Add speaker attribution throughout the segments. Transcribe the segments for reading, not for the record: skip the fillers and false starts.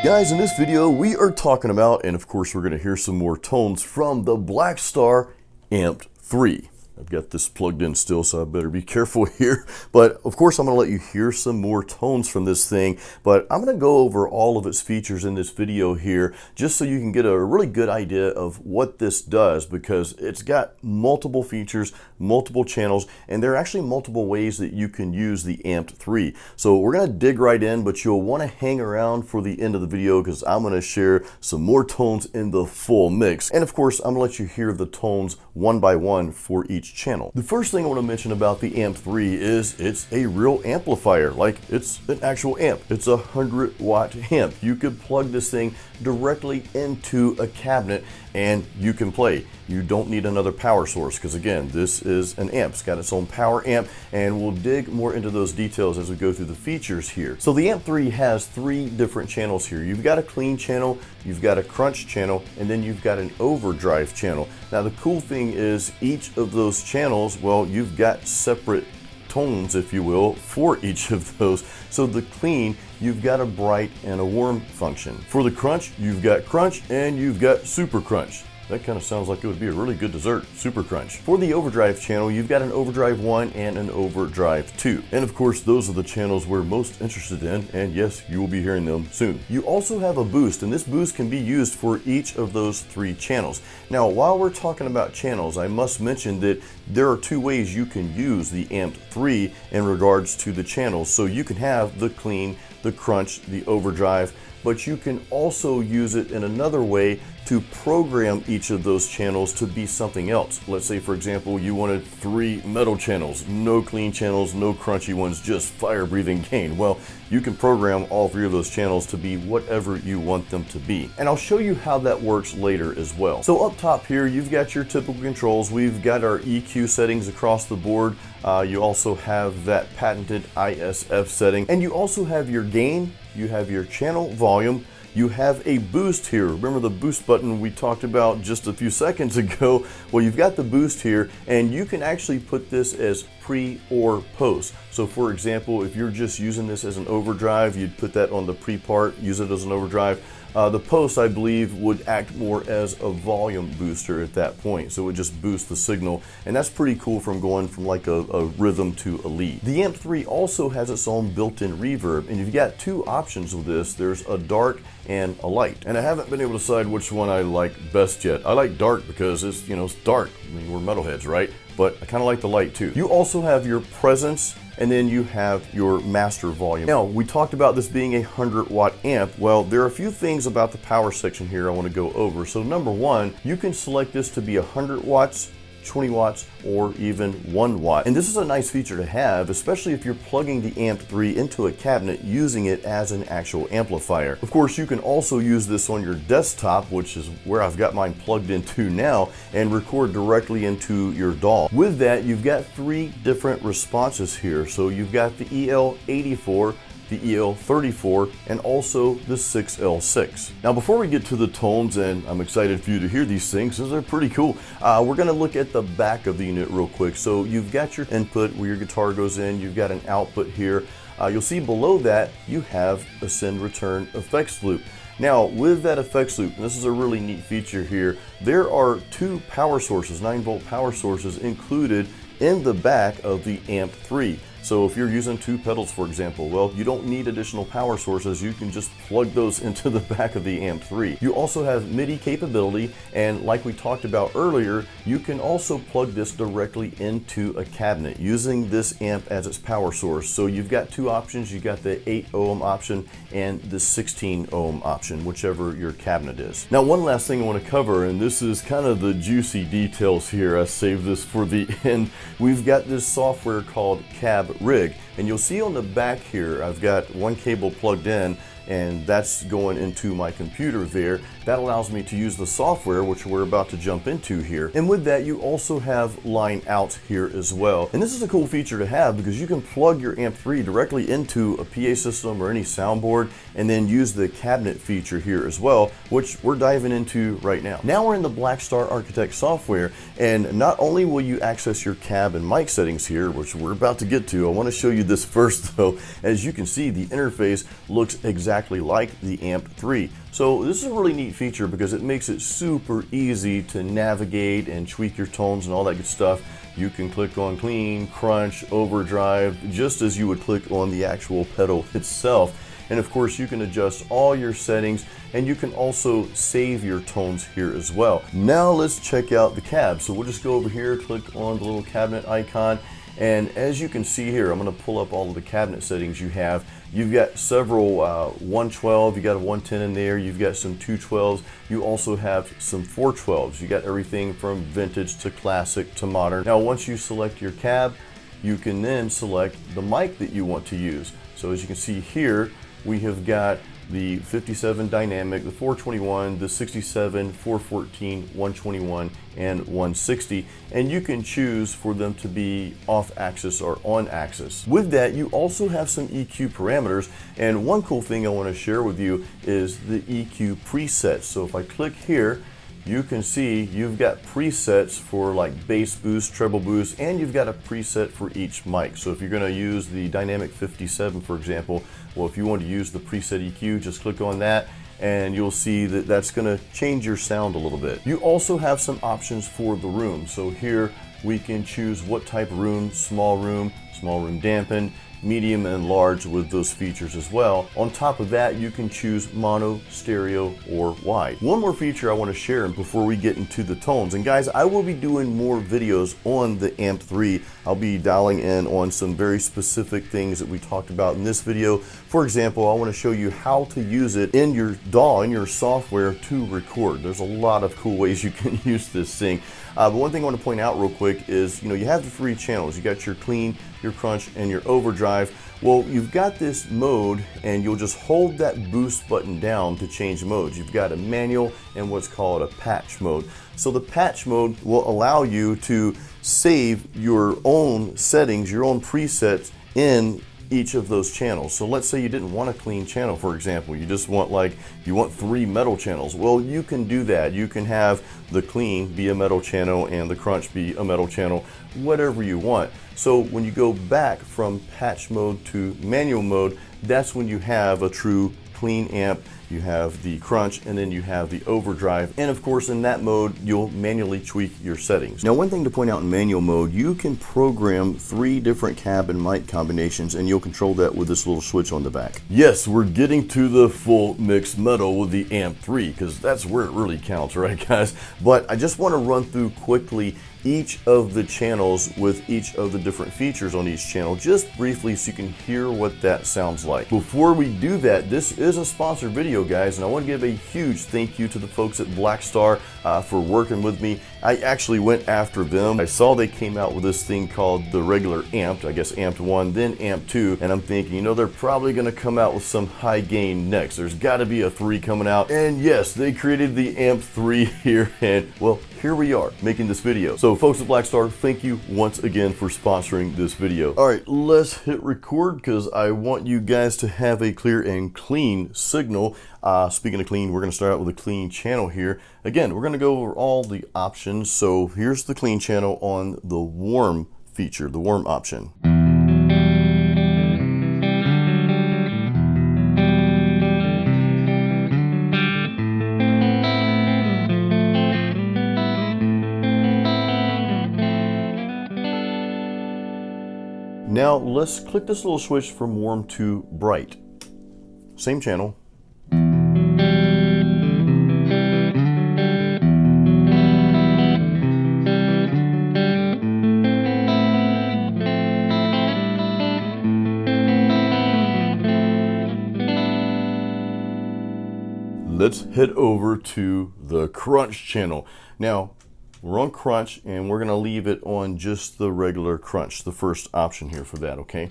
Speaker 1: Guys, in this video we are talking about, and of course we're going to hear some more tones from the Blackstar Amped 3. I've got this plugged in still, so I better be careful here. But of course I'm going to let you hear some more tones from this thing, but I'm going to go over all of its features in this video here just so you can get a really good idea of what this does, because it's got multiple features, multiple channels, and there are actually multiple ways that you can use the Amped 3. So we're going to dig right in, but you'll want to hang around for the end of the video because I'm going to share some more tones in the full mix. And of course I'm going to let you hear the tones one by one for each channel. The first thing I want to mention about the Amped 3 is it's a real amplifier. Like, it's an actual amp. It's a 100-watt amp. You could plug this thing directly into a cabinet and you can play. You don't need another power source because, again, this is an amp. It's got its own power amp, and we'll dig more into those details as we go through the features here. So the Amped 3 has 3 different channels here. You've got a clean channel, you've got a crunch channel, and then you've got an overdrive channel. Now the cool thing is each of those channels, well, you've got separate tones, if you will, for each of those. So the clean, you've got a bright and a warm function. For the crunch, you've got crunch and you've got super crunch. That kind of sounds like it would be a really good dessert, super crunch. For the overdrive channel, you've got an overdrive 1 and an overdrive 2. And of course, those are the channels we're most interested in, and yes, you will be hearing them soon. You also have a boost, and this boost can be used for each of those 3 channels. Now, while we're talking about channels, I must mention that there are 2 ways you can use the Amped 3 in regards to the channels. So you can have the clean, the crunch, the overdrive, but you can also use it in another way to program each of those channels to be something else. Let's say, for example, you wanted 3 metal channels, no clean channels, no crunchy ones, just fire-breathing gain. Well, you can program all 3 of those channels to be whatever you want them to be. And I'll show you how that works later as well. So up top here, you've got your typical controls. We've got our EQ settings across the board. You also have that patented ISF setting, and you also have your gain, you have your channel volume, you have a boost here. Remember the boost button we talked about just a few seconds ago? Well, you've got the boost here, and you can actually put this as pre or post. So for example, if you're just using this as an overdrive, you'd put that on the pre part, use it as an overdrive. The post, I believe, would act more as a volume booster at that point. So it would just boost the signal, and that's pretty cool from going from like a rhythm to a lead. The Amped 3 also has its own built-in reverb, and you've got 2 options with this. There's a dark and a light. And I haven't been able to decide which one I like best yet. I like dark because it's, it's dark. I mean, we're metalheads, right? But I kind of like the light too. You also have your presence, and then you have your master volume. Now, we talked about this being a 100-watt amp. Well, there are a few things about the power section here I want to go over. So number 1, you can select this to be 100 watts, 20 watts, or even 1 watt. And this is a nice feature to have, especially if you're plugging the Amped 3 into a cabinet using it as an actual amplifier. Of course, you can also use this on your desktop, which is where I've got mine plugged into now, and record directly into your DAW. With that, you've got 3 different responses here. So you've got the EL84, the EL34, and also the 6L6. Now, before we get to the tones, and I'm excited for you to hear these things because they're pretty cool, we're gonna look at the back of the unit real quick. So you've got your input where your guitar goes in, you've got an output here. You'll see below that, you have a send return effects loop. Now, with that effects loop, and this is a really neat feature here, there are 2 power sources, 9-volt power sources included in the back of the Amped 3. So if you're using 2 pedals, for example, well, you don't need additional power sources. You can just plug those into the back of the Amped 3. You also have MIDI capability, and like we talked about earlier, you can also plug this directly into a cabinet using this amp as its power source. So you've got 2 options. You've got the 8 ohm option and the 16 ohm option, whichever your cabinet is. Now, one last thing I want to cover, and this is kind of the juicy details here. I saved this for the end. We've got this software called Cab Rig, and you'll see on the back here I've got 1 cable plugged in, and that's going into my computer there. That allows me to use the software, which we're about to jump into here. And with that, you also have line out here as well. And this is a cool feature to have because you can plug your Amped 3 directly into a PA system or any soundboard and then use the cabinet feature here as well, which we're diving into right now. Now we're in the Blackstar Architect software, and not only will you access your cab and mic settings here, which we're about to get to, I want to show you this first though. As you can see, the interface looks exactly like the Amp 3. So this is a really neat feature because it makes it super easy to navigate and tweak your tones and all that good stuff. You can click on clean, crunch, overdrive, just as you would click on the actual pedal itself. And of course, you can adjust all your settings, and you can also save your tones here as well. Now let's check out the cab. So we'll just go over here, click on the little cabinet icon, and as you can see here, I'm going to pull up all of the cabinet settings you have. You've got several 112, you got a 110 in there, you've got some 212s, you also have some 412s. You got everything from vintage to classic to modern. Now once you select your cab, you can then select the mic that you want to use. So as you can see here, we have got the 57 dynamic, the 421, the 67, 414, 121, and 160, and you can choose for them to be off axis or on axis. With that, you also have some EQ parameters, and one cool thing I want to share with you is the EQ presets. So if I click here, you can see you've got presets for like bass boost, treble boost, and you've got a preset for each mic. So if you're going to use the Dynamic 57, for example, well, if you want to use the preset EQ, just click on that and you'll see that that's going to change your sound a little bit. You also have some options for the room. So here we can choose what type of room, small room dampen, medium and large with those features as well. On top of that, you can choose mono, stereo, or wide. One more feature I want to share before we get into the tones, and guys, I will be doing more videos on the Amp 3. I'll be dialing in on some very specific things that we talked about in this video. For example, I want to show you how to use it in your DAW, in your software to record. There's a lot of cool ways you can use this thing. But one thing I want to point out real quick is, you have the three channels. You got your clean, your crunch, and your overdrive. Well, you've got this mode, and you'll just hold that boost button down to change modes. You've got a manual and what's called a patch mode. So the patch mode will allow you to save your own settings, your own presets in each of those channels. So let's say you didn't want a clean channel, for example. You just want you want 3 metal channels. Well, you can do that. You can have the clean be a metal channel and the crunch be a metal channel, whatever you want. So when you go back from patch mode to manual mode, that's when you have a true clean amp. You have the crunch, and then you have the overdrive. And of course, in that mode, you'll manually tweak your settings. Now, one thing to point out in manual mode, you can program 3 different cab and mic combinations, and you'll control that with this little switch on the back. Yes, we're getting to the full mixed metal with the Amp 3, because that's where it really counts, right, guys? But I just want to run through quickly each of the channels with each of the different features on each channel, just briefly, so you can hear what that sounds like. Before we do that, this is a sponsored video, guys, and I want to give a huge thank you to the folks at Blackstar for working with me. I actually went after them. I saw they came out with this thing called the regular Amped, I guess Amped 1, then Amped 2, and I'm thinking, they're probably going to come out with some high gain next. There's got to be a 3 coming out, and yes, they created the Amp 3 here, and well, here we are making this video. So folks at Blackstar, thank you once again for sponsoring this video. All right, let's hit record because I want you guys to have a clear and clean signal. Speaking of clean, we're going to start out with a clean channel here. Again, we're going to go over all the options. So here's the clean channel on the warm feature, the warm option. Now let's click this little switch from warm to bright. Same channel. Let's head over to the crunch channel. Now, we're on crunch, and we're going to leave it on just the regular crunch, the first option here for that, okay?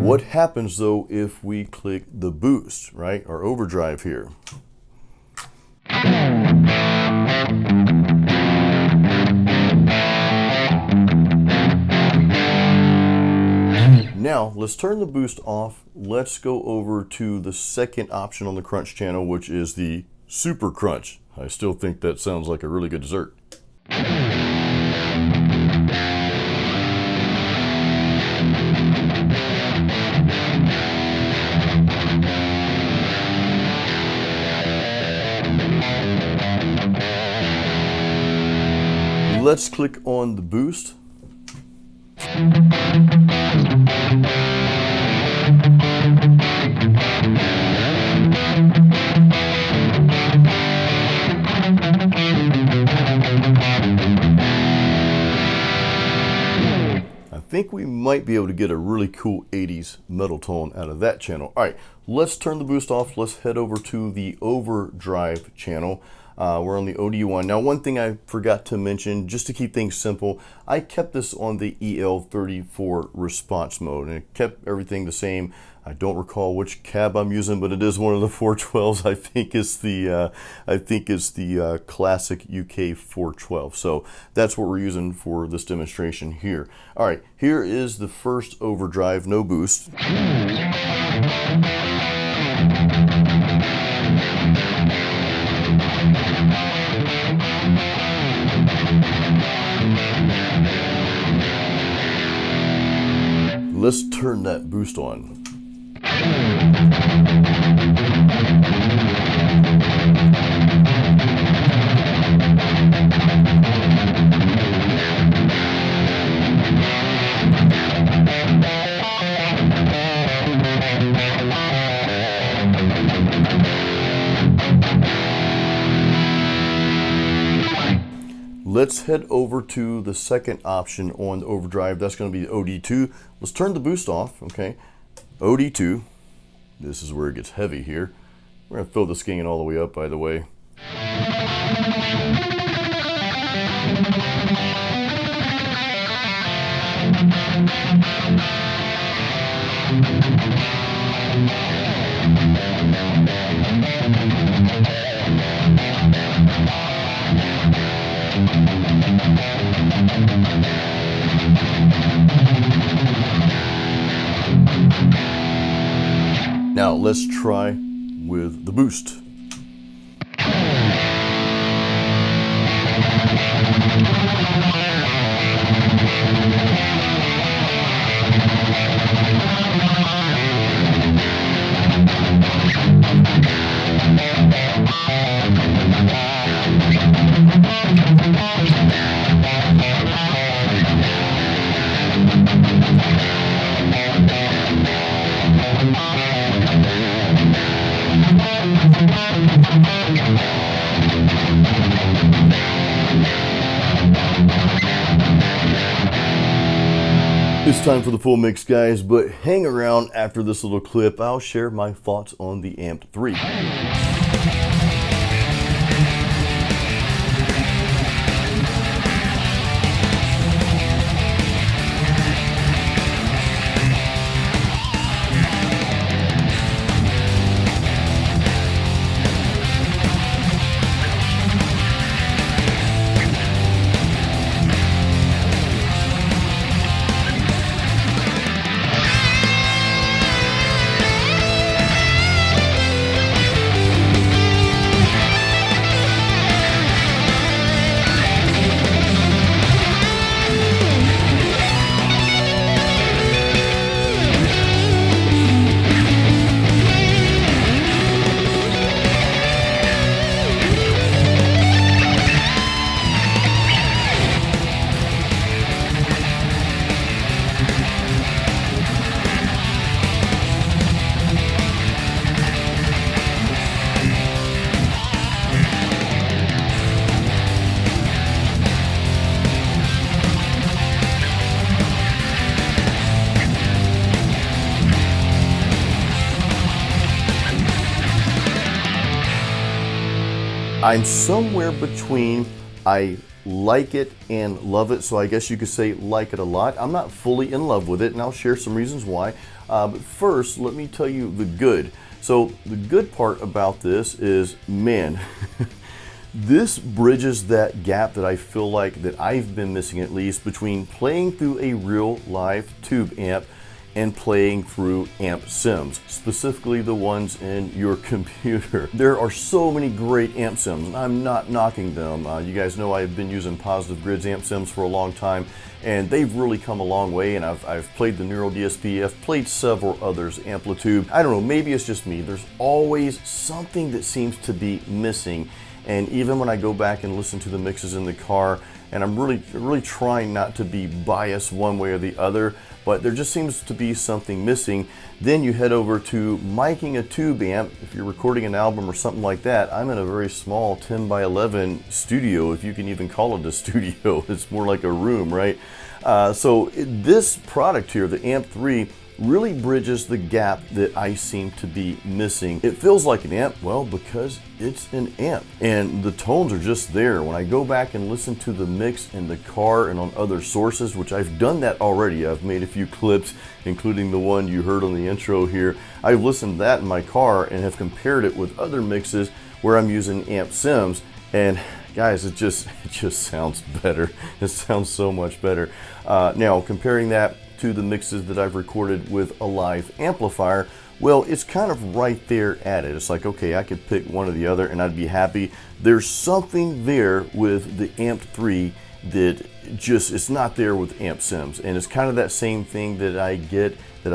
Speaker 1: What happens though if we click the boost, right? Or overdrive here. Now let's turn the boost off. Let's go over to the second option on the crunch channel, which is the super crunch. I still think that sounds like a really good dessert. Let's click on the boost. I think we might be able to get a really cool 80s metal tone out of that channel. All right, let's turn the boost off. Let's head over to the overdrive channel. We're on the OD1. Now, one thing I forgot to mention, just to keep things simple, I kept this on the EL34 response mode, and it kept everything the same. I don't recall which cab I'm using, but it is one of the 412s. I think it's the classic UK 412. So that's what we're using for this demonstration here. All right, here is the first overdrive, no boost. Let's turn that boost on. Let's head over to the second option on the overdrive. That's going to be the OD2. Let's turn the boost off, okay? OD2. This is where it gets heavy here. We're going to fill this gain all the way up, by the way. Now let's try with the boost. It's time for the full mix, guys, but hang around after this little clip. I'll share my thoughts on the Amp 3. I'm somewhere between I like it and love it, so I guess you could say like it a lot. I'm not fully in love with it, and I'll share some reasons why. But first, let me tell you the good. So the good part about this is, man, this bridges that gap that I feel like that I've been missing, at least, between playing through a real live tube amp and playing through amp sims, specifically the ones in your computer. There are so many great amp sims, and I'm not knocking them. You guys know I've been using Positive Grid's amp sims for a long time, and they've really come a long way, and I've played the Neural DSP, I've played several others, Amplitude. I don't know, maybe it's just me. There's always something that seems to be missing, and even when I go back and listen to the mixes in the car, and I'm really trying not to be biased one way or the other, but there just seems to be something missing. Then you head over to miking a tube amp. If you're recording an album or something like that, I'm in a very small 10 by 11 studio, if you can even call it a studio. It's more like a room, right? This product here, the Amp 3, really bridges the gap that I seem to be missing. It feels like an amp, well, because it's an amp, and the tones are just there. When I go back and listen to the mix in the car and on other sources, which I've done that already, I've made a few clips, including the one you heard on the intro here. I've listened to that in my car and have compared it with other mixes where I'm using amp sims, and guys, it just sounds better. It sounds so much better. Now, comparing that to the mixes that I've recorded with a live amplifier, well, it's kind of right there at it. It's like, okay, I could pick one or the other and I'd be happy. There's something there with the Amp 3 that just, it's not there with amp sims, and it's kind of that same thing that I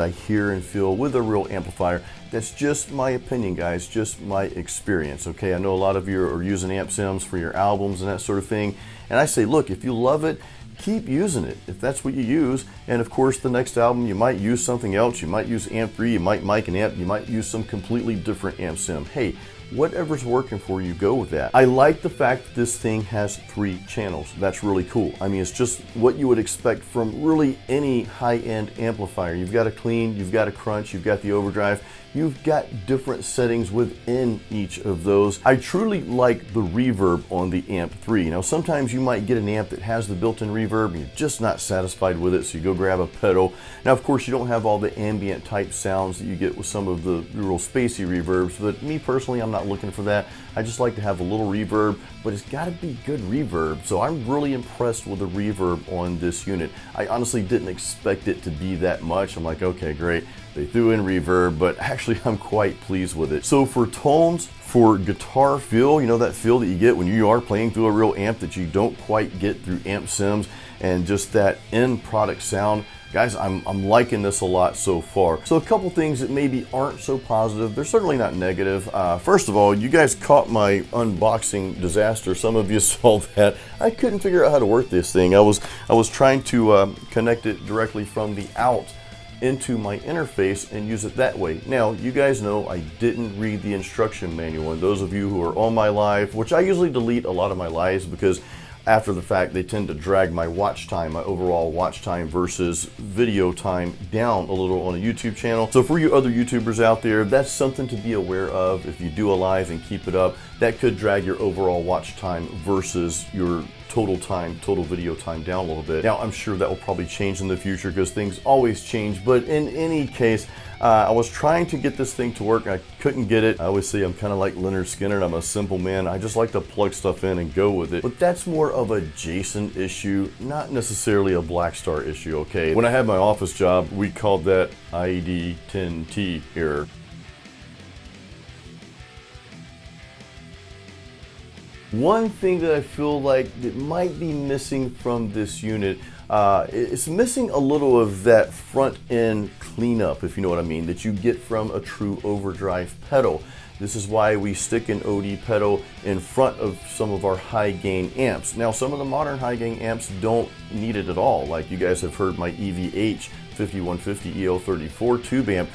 Speaker 1: hear and feel with a real amplifier. That's just my opinion, guys, just my experience, okay? I know a lot of you are using amp sims for your albums and that sort of thing, and I say, look, if you love it, keep using it if that's what you use. And of course, the next album you might use something else. You might use Amp 3, you might mic an amp, you might use some completely different amp sim. Hey, whatever's working for you, go with that. I like the fact that this thing has 3 channels. That's really cool. I mean, it's just what you would expect from really any high-end amplifier. You've got a clean, you've got a crunch, you've got the overdrive, you've got different settings within each of those. I truly like the reverb on the Amp 3. Now, sometimes you might get an amp that has the built-in reverb and you're just not satisfied with it, so you go grab a pedal. Now, of course, you don't have all the ambient type sounds that you get with some of the real spacey reverbs, but me personally, I'm not looking for that. I just like to have a little reverb, but it's got to be good reverb. So I'm really impressed with the reverb on this unit. I honestly didn't expect it to be that much. I'm like, okay, great. They threw in reverb, but actually I'm quite pleased with it. So for tones, for guitar feel, you know, that feel that you get when you are playing through a real amp that you don't quite get through amp sims, and just that end product sound, guys, I'm liking this a lot so far. So a couple things that maybe aren't so positive. They're certainly not negative. First of all, you guys caught my unboxing disaster. Some of you saw that. I couldn't figure out how to work this thing. I was trying to connect it directly from the out into my interface and use it that way. Now, you guys know I didn't read the instruction manual, and those of you who are on my live, which I usually delete a lot of my lives because after the fact they tend to drag my watch time, my overall watch time versus video time down a little on a YouTube channel. So for you other YouTubers out there, that's something to be aware of. If you do a live and keep it up, that could drag your overall watch time versus your total video time down a little bit. Now, I'm sure that will probably change in the future because things always change, but in any case, I was trying to get this thing to work. I couldn't get it. I always say I'm kind of like Leonard Skinner. I'm a simple man. I just like to plug stuff in and go with it. But that's more of a Jason issue, not necessarily a Blackstar issue, okay? When I had my office job, we called that ID10T error. One thing that I feel like that might be missing from this unit, it's missing a little of that front end cleanup, if you know what I mean, that you get from a true overdrive pedal. This is why we stick an OD pedal in front of some of our high gain amps. Now, some of the modern high gain amps don't need it at all. Like you guys have heard my EVH 5150 EL34 tube amp.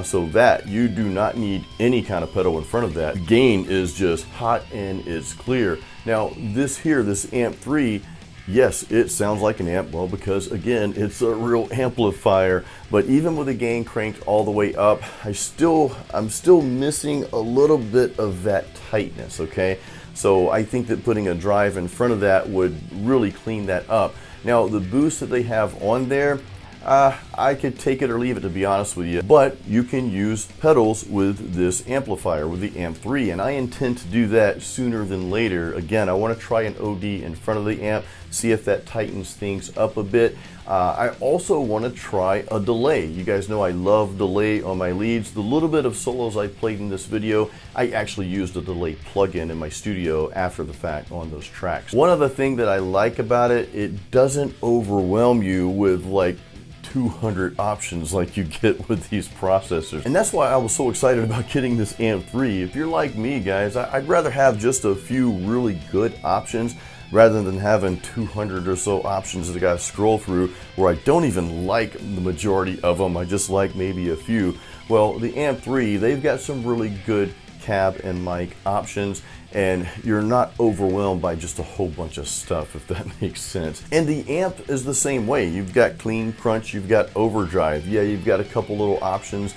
Speaker 1: So that you do not need any kind of pedal in front of that. Gain is just hot and it's clear. Now this here, this Amp 3, yes, it sounds like an amp, well, because again, it's a real amplifier, but even with the gain cranked all the way up, I'm still missing a little bit of that tightness, okay? So I think that putting a drive in front of that would really clean that up. Now the boost that they have on there, I could take it or leave it, to be honest with you. But you can use pedals with this amplifier, with the Amp 3, and I intend to do that sooner than later. Again, I want to try an OD in front of the amp, see if that tightens things up a bit. I also want to try a delay. You guys know I love delay on my leads. The little bit of solos I played in this video, I actually used a delay plugin in my studio after the fact on those tracks. One other thing that I like about it, it doesn't overwhelm you with like 200 options like you get with these processors. And that's why I was so excited about getting this Amp 3. If you're like me, guys, I'd rather have just a few really good options rather than having 200 or so options that I gotta scroll through where I don't even like the majority of them. I just like maybe a few. Well, the Amp 3, they've got some really good cab and mic options, and you're not overwhelmed by just a whole bunch of stuff, if that makes sense. And the amp is the same way. You've got clean, crunch, you've got overdrive. Yeah, you've got a couple little options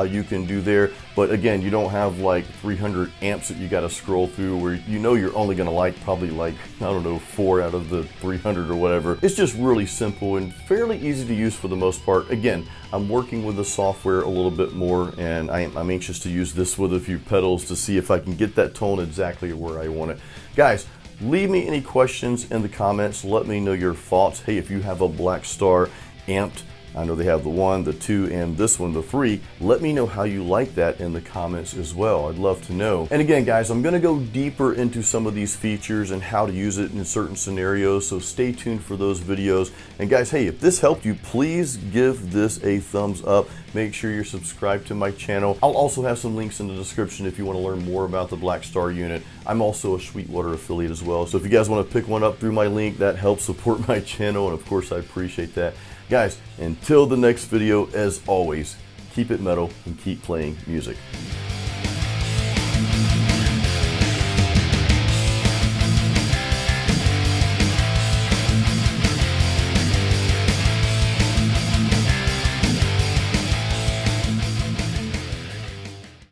Speaker 1: you can do there, but again, you don't have like 300 amps that you got to scroll through where you know you're only going to like probably like, I don't know, 4 out of the 300 or whatever. It's just really simple and fairly easy to use for the most part. Again, I'm working with the software a little bit more, and I'm anxious to use this with a few pedals to see if I can get that tone exactly where I want it. Guys, leave me any questions in the comments. Let me know your thoughts. Hey, if you have a Blackstar amped, I know they have the 1, the 2, and this one, the 3. Let me know how you like that in the comments as well. I'd love to know. And again, guys, I'm gonna go deeper into some of these features and how to use it in certain scenarios, so stay tuned for those videos. And guys, hey, if this helped you, please give this a thumbs up. Make sure you're subscribed to my channel. I'll also have some links in the description if you want to learn more about the Blackstar unit. I'm also a Sweetwater affiliate as well, so if you guys want to pick one up through my link, that helps support my channel, and of course I appreciate that. Guys, until the next video, as always, keep it metal and keep playing music.